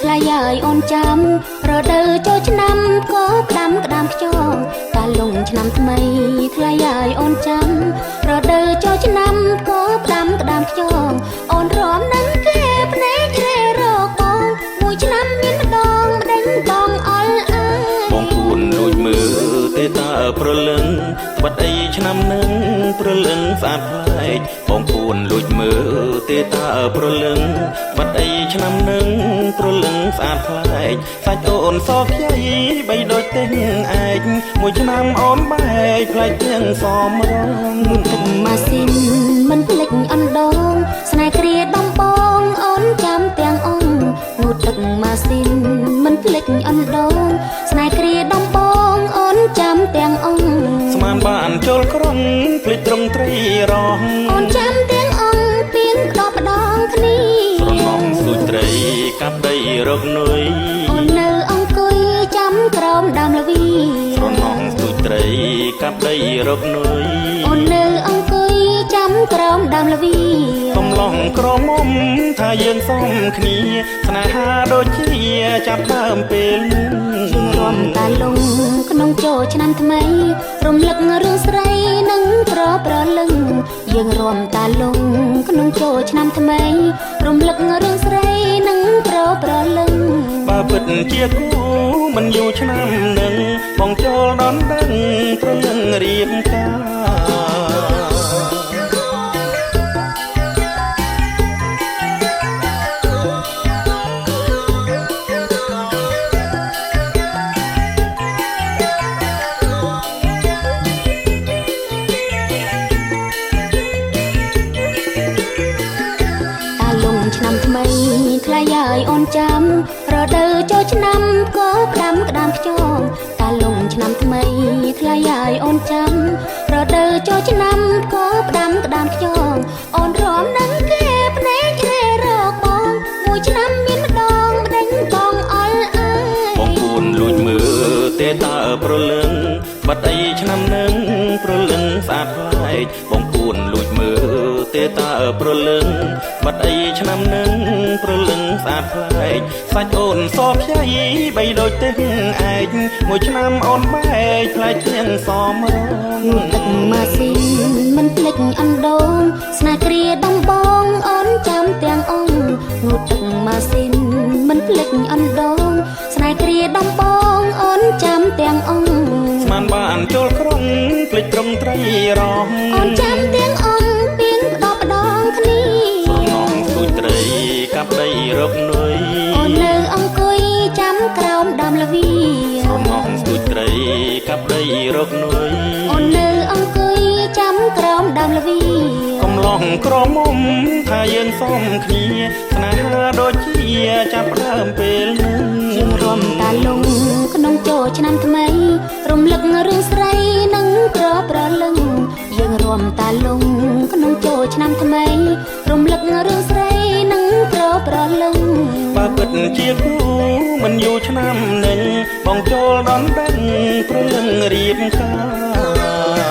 ខ្លាយាយអូនចាំរដូវចូលឆ្នាំក៏ក្ដាំក្ដាំខ្យងកាលងឆ្នាំថ្មីខ្លាយាយអូនចាំរដូវចូលឆ្នាំក៏ក្ដាំក្ដាំខ្យងអូនរំនឹងគេភ្នែករេរកបងមួយឆ្នាំមានម្ដងម្ដេញបងអល់អើយបងពួនលួចមើលទេតាប្រលឹងបាត់អីឆ្នាំនឹងប្រលឹងស្អាតប្លែកបងពួនលួចមើលទេតាប្រលឹងបាត់អីឆ្នាំនឹងប្រលឹងស្អាតប្លែកសាច់អូនសខ្ចីបីដូចទេឯកមួយឆ្នាំអូនបែកប្លែកទាំងសមរងទឹកម៉ាស៊ីនមិនភ្លេចអណ្ដងស្នេហ៍គ្រាដំបងអូនចាំទាំងអង្គងូតទឹកម៉ាស៊ីនមិនភ្លេចអណ្ដងស្នេហ៍គ្រាដំបងអូនចាំទាំងអង្គស្មានបានចូលក្រុងភ្លេចត្រង់ត្រីរងអូនចាំទាំងអង្គពៀនផ្ដងគ្នាស្រណំស៊ូត្រីកាប់ដីរកនុយអូននៅអង្គុយចាំក្រោមដើមល្វីស្រណំស៊ូត្រីកាប់ដីរកនុយអូននៅអង្គុយចាំក្រោមដើមល្វីកំឡុងក្រមុំថាយើងសមគ្នាស្នេហាដូចជាចាប់ដើមពេលយើងរួមតាលងក្នុងចូលឆ្នាំថ្មីរំលឹករឿងស្រីនិងប្រលឹងយើងរួមតាលងក្នុងចូលឆ្នាំថ្មីរំលឹករឿងស្រីនិងប្រលឹងបើពិតជាគូមិនយូរឆ្នាំនឹងបងចូលដល់ដឹងប្រលឹងរៀបការឆ្នាំថ្មីខ្លាយាយអូនចាំរដូវចូលឆ្នាំក៏ក្ដាំក្ដាំខ្យងកាលងឆ្នាំថ្មីខ្លាយាយអូនចាំរដូវចូលឆ្នាំក៏ក្ដាំក្ដាំខ្យងអូនរំនឹងគេភ្នែករេរកបងមួយឆ្នាំមានម្ដងម្ដេញបងអល់អើយបងពួនលួចមើលទេតាប្រលឹងបាត់អីឆ្នាំនឹងប្រលឹងស្អាតប្លែកបងពួនលួចមើលទេតាប្រលឹងបាត់អីឆ្នាំនឹងប្រលឹងស្អាតប្លែកសាច់អូនសខ្ចីបីដូចទេឯកមួយឆ្នាំអូនបែកប្លែកទាំងសមរងទឹកម៉ាស៊ីនមិនភ្លេចអណ្ដងស្នេហ៍គ្រាដំបងអូនចាំទាំងអង្គងូតទឹកម៉ាស៊ីនមិនភ្លេចអណ្ដងស្នេហ៍គ្រាដំបងអូនចាំទាំងអង្គស្មានបានចូលក្រុងភ្លេចត្រង់ត្រីរងអូនចាំទាំងអង្គពៀនផ្ដងគ្នាស្រណំស៊ូត្រីកាប់ដីរកនុយអូននៅអង្គុយចាំក្រោមដើមល្វីស្រណំស៊ូត្រីកាប់ដីរកនុយអូននៅអង្គុយចាំក្រោមដើមល្វីកំឡុងក្រមុំថាយើងសមគ្នាស្នេហាដូចជាចាប់ដើមពេលនឹងយើងរួមតាលងក្នុងចូលឆ្នាំថ្មីរំលឹករឿងស្រីនិងប្រលឹងយើងរួមតាលងក្នុងចូលឆ្នាំថ្មីរំលឹករឿងស្រីនិងប្រលឹងបើពិតជាគូមិនយូរឆ្នាំនឹងបងចូលដល់ដឹងប្រលឹងរៀបការ